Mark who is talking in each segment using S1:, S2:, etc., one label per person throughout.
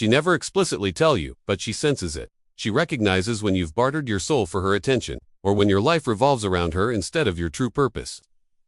S1: She never explicitly tell you, but she senses it. She recognizes when you've bartered your soul for her attention, or when your life revolves around her instead of your true purpose.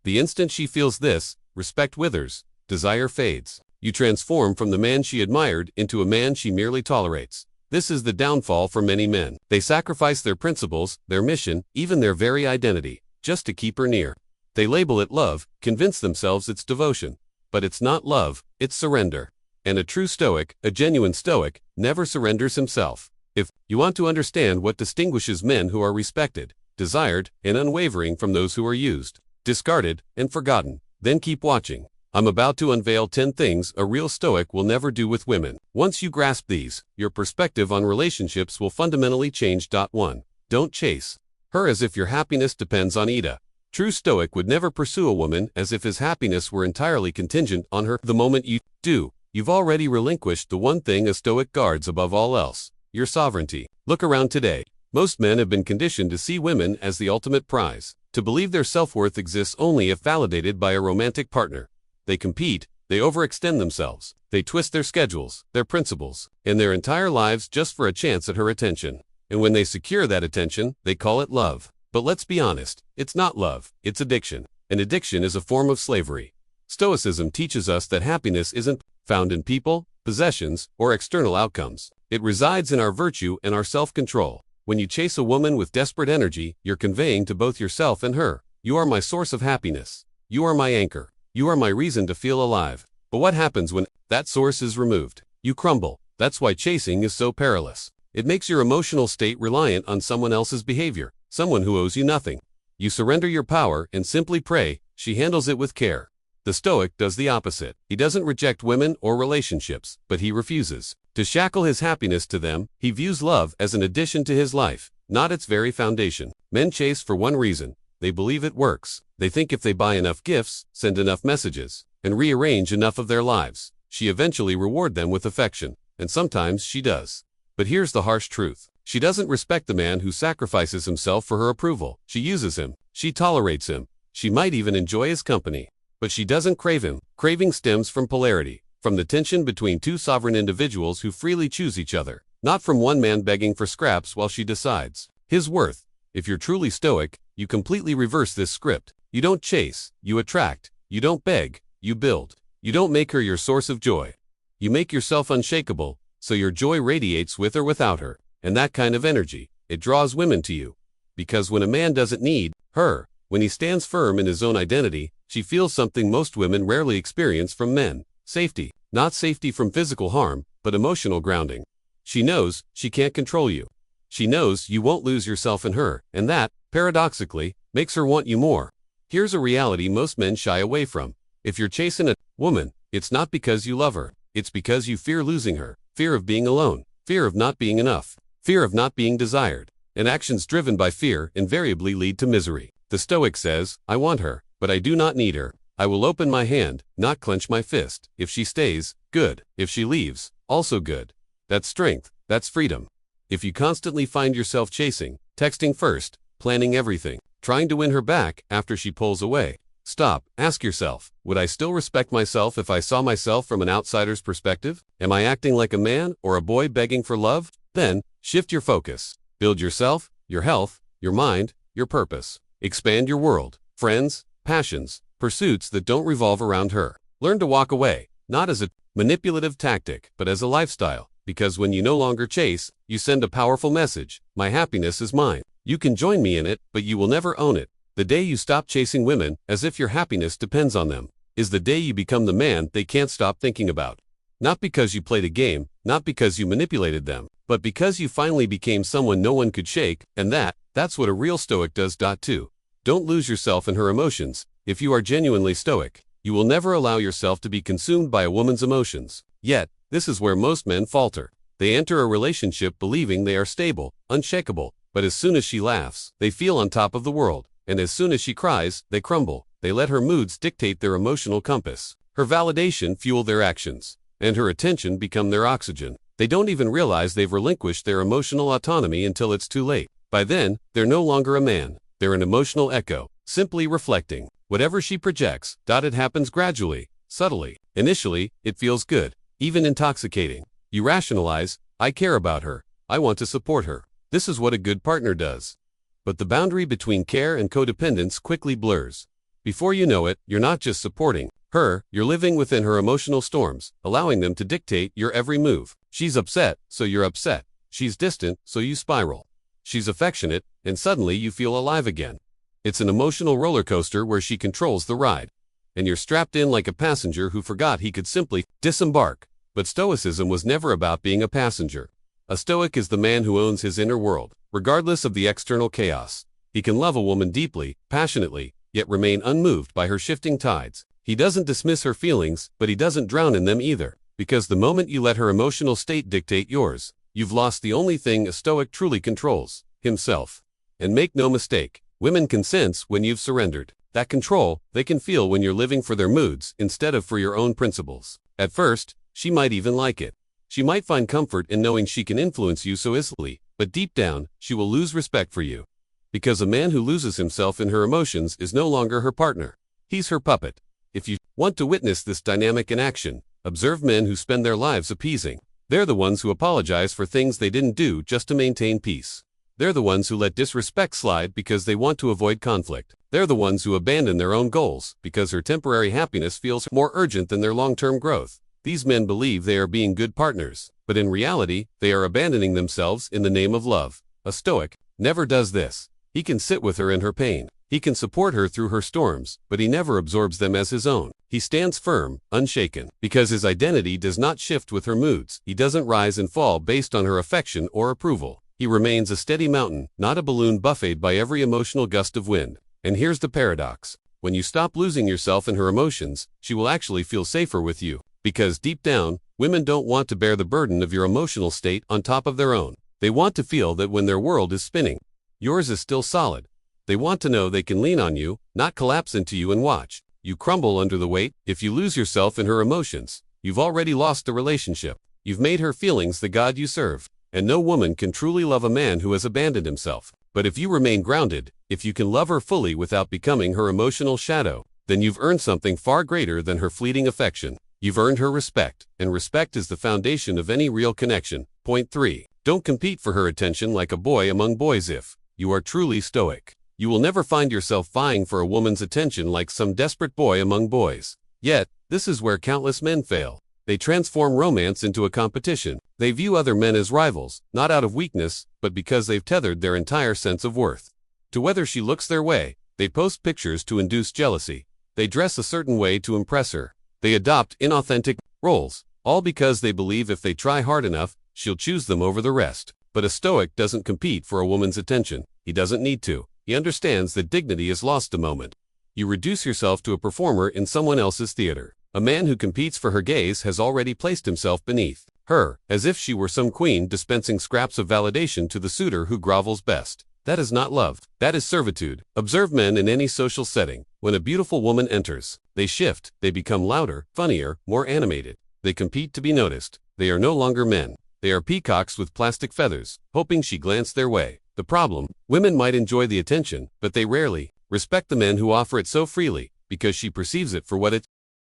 S1: The instant she feels this, respect withers, desire fades. You transform from the man she admired into a man she merely tolerates. This is the downfall for many men. They sacrifice their principles, their mission, even their very identity, just to keep her near. They label it love, convince themselves it's devotion. But it's not love, it's surrender. And a true Stoic, a genuine Stoic, never surrenders himself. If you want to understand what distinguishes men who are respected, desired, and unwavering from those who are used, discarded, and forgotten, then keep watching. I'm about to unveil 10 things a real Stoic will never do with women. Once you grasp these, your perspective on relationships will fundamentally change. 1. Don't chase her as if your happiness depends on it. True Stoic would never pursue a woman as if his happiness were entirely contingent on her. The moment you do, you've already relinquished the one thing a Stoic guards above all else, your sovereignty. Look around today. Most men have been conditioned to see women as the ultimate prize, to believe their self-worth exists only if validated by a romantic partner. They compete, they overextend themselves, they twist their schedules, their principles, and their entire lives just for a chance at her attention. And when they secure that attention, they call it love. But let's be honest, it's not love, it's addiction. And addiction is a form of slavery. Stoicism teaches us that happiness isn't found in people, possessions, or external outcomes. It resides in our virtue and our self-control. When you chase a woman with desperate energy, you're conveying to both yourself and her, "You are my source of happiness. You are my anchor. You are my reason to feel alive." But what happens when that source is removed? You crumble. That's why chasing is so perilous. It makes your emotional state reliant on someone else's behavior, someone who owes you nothing. You surrender your power and simply pray, she handles it with care. The Stoic does the opposite. He doesn't reject women or relationships, but he refuses to shackle his happiness to them. He views love as an addition to his life, not its very foundation. Men chase for one reason. They believe it works. They think if they buy enough gifts, send enough messages, and rearrange enough of their lives, she eventually reward them with affection. And sometimes she does. But here's the harsh truth. She doesn't respect the man who sacrifices himself for her approval. She uses him. She tolerates him. She might even enjoy his company. But she doesn't crave him. Craving stems from polarity, from the tension between two sovereign individuals who freely choose each other, not from one man begging for scraps while she decides his worth. If you're truly Stoic, you completely reverse this script. You don't chase, you attract. You don't beg, you build. You don't make her your source of joy. You make yourself unshakable, so your joy radiates with or without her. And that kind of energy, it draws women to you. Because when a man doesn't need her, when he stands firm in his own identity, she feels something most women rarely experience from men. Safety. Not safety from physical harm, but emotional grounding. She knows she can't control you. She knows you won't lose yourself in her, and that, paradoxically, makes her want you more. Here's a reality most men shy away from. If you're chasing a woman, it's not because you love her. It's because you fear losing her, fear of being alone, fear of not being enough, fear of not being desired. And actions driven by fear invariably lead to misery. The Stoic says, "I want her, but I do not need her. I will open my hand, not clench my fist. If she stays, good. If she leaves, also good." That's strength, that's freedom. If you constantly find yourself chasing, texting first, planning everything, trying to win her back after she pulls away, stop, ask yourself, would I still respect myself if I saw myself from an outsider's perspective? Am I acting like a man or a boy begging for love? Then, shift your focus. Build yourself, your health, your mind, your purpose. Expand your world, friends, passions, pursuits that don't revolve around her. Learn to walk away, not as a manipulative tactic, but as a lifestyle. Because when you no longer chase, you send a powerful message. My happiness is mine. You can join me in it, but you will never own it. The day you stop chasing women as if your happiness depends on them is the day you become the man they can't stop thinking about. Not because you played a game, not because you manipulated them, but because you finally became someone no one could shake, and that's what a real Stoic does. 2. Don't lose yourself in her emotions. If you are genuinely Stoic, you will never allow yourself to be consumed by a woman's emotions. Yet, this is where most men falter. They enter a relationship believing they are stable, unshakable, but as soon as she laughs, they feel on top of the world, and as soon as she cries, they crumble. They let her moods dictate their emotional compass. Her validation fuel their actions, and her attention become their oxygen. They don't even realize they've relinquished their emotional autonomy until it's too late. By then, they're no longer a man. They're an emotional echo, simply reflecting whatever she projects. It happens gradually, subtly. Initially, it feels good, even intoxicating. You rationalize, I care about her, I want to support her. This is what a good partner does. But the boundary between care and codependence quickly blurs. Before you know it, you're not just supporting her, you're living within her emotional storms, allowing them to dictate your every move. She's upset, so you're upset. She's distant, so you spiral. She's affectionate, and suddenly you feel alive again. It's an emotional roller coaster where she controls the ride. And you're strapped in like a passenger who forgot he could simply disembark. But Stoicism was never about being a passenger. A Stoic is the man who owns his inner world, regardless of the external chaos. He can love a woman deeply, passionately, yet remain unmoved by her shifting tides. He doesn't dismiss her feelings, but he doesn't drown in them either. Because the moment you let her emotional state dictate yours, you've lost the only thing a Stoic truly controls, himself. And make no mistake, women can sense when you've surrendered. That control, they can feel when you're living for their moods instead of for your own principles. At first, she might even like it. She might find comfort in knowing she can influence you so easily, but deep down, she will lose respect for you. Because a man who loses himself in her emotions is no longer her partner. He's her puppet. If you want to witness this dynamic in action, observe men who spend their lives appeasing. They're the ones who apologize for things they didn't do just to maintain peace. They're the ones who let disrespect slide because they want to avoid conflict. They're the ones who abandon their own goals because her temporary happiness feels more urgent than their long-term growth. These men believe they are being good partners, but in reality, they are abandoning themselves in the name of love. A Stoic never does this. He can sit with her in her pain. He can support her through her storms, but he never absorbs them as his own. He stands firm, unshaken, because his identity does not shift with her moods. He doesn't rise and fall based on her affection or approval. He remains a steady mountain, not a balloon buffeted by every emotional gust of wind. And here's the paradox. When you stop losing yourself in her emotions, she will actually feel safer with you. Because deep down, women don't want to bear the burden of your emotional state on top of their own. They want to feel that when their world is spinning, yours is still solid. They want to know they can lean on you, not collapse into you and watch you crumble under the weight. If you lose yourself in her emotions, you've already lost the relationship. You've made her feelings the god you serve. And no woman can truly love a man who has abandoned himself. But if you remain grounded, if you can love her fully without becoming her emotional shadow, then you've earned something far greater than her fleeting affection. You've earned her respect, and respect is the foundation of any real connection. Point 3. Don't compete for her attention like a boy among boys. If you are truly Stoic, you will never find yourself vying for a woman's attention like some desperate boy among boys. Yet, this is where countless men fail. They transform romance into a competition. They view other men as rivals, not out of weakness, but because they've tethered their entire sense of worth to whether she looks their way. They post pictures to induce jealousy. They dress a certain way to impress her. They adopt inauthentic roles, all because they believe if they try hard enough, she'll choose them over the rest. But a Stoic doesn't compete for a woman's attention. He doesn't need to. He understands that dignity is lost the moment you reduce yourself to a performer in someone else's theater. A man who competes for her gaze has already placed himself beneath her, as if she were some queen dispensing scraps of validation to the suitor who grovels best. That is not love. That is servitude. Observe men in any social setting. When a beautiful woman enters, they shift. They become louder, funnier, more animated. They compete to be noticed. They are no longer men. They are peacocks with plastic feathers, hoping she glanced their way. The problem: women might enjoy the attention, but they rarely respect the men who offer it so freely, because she perceives it for what it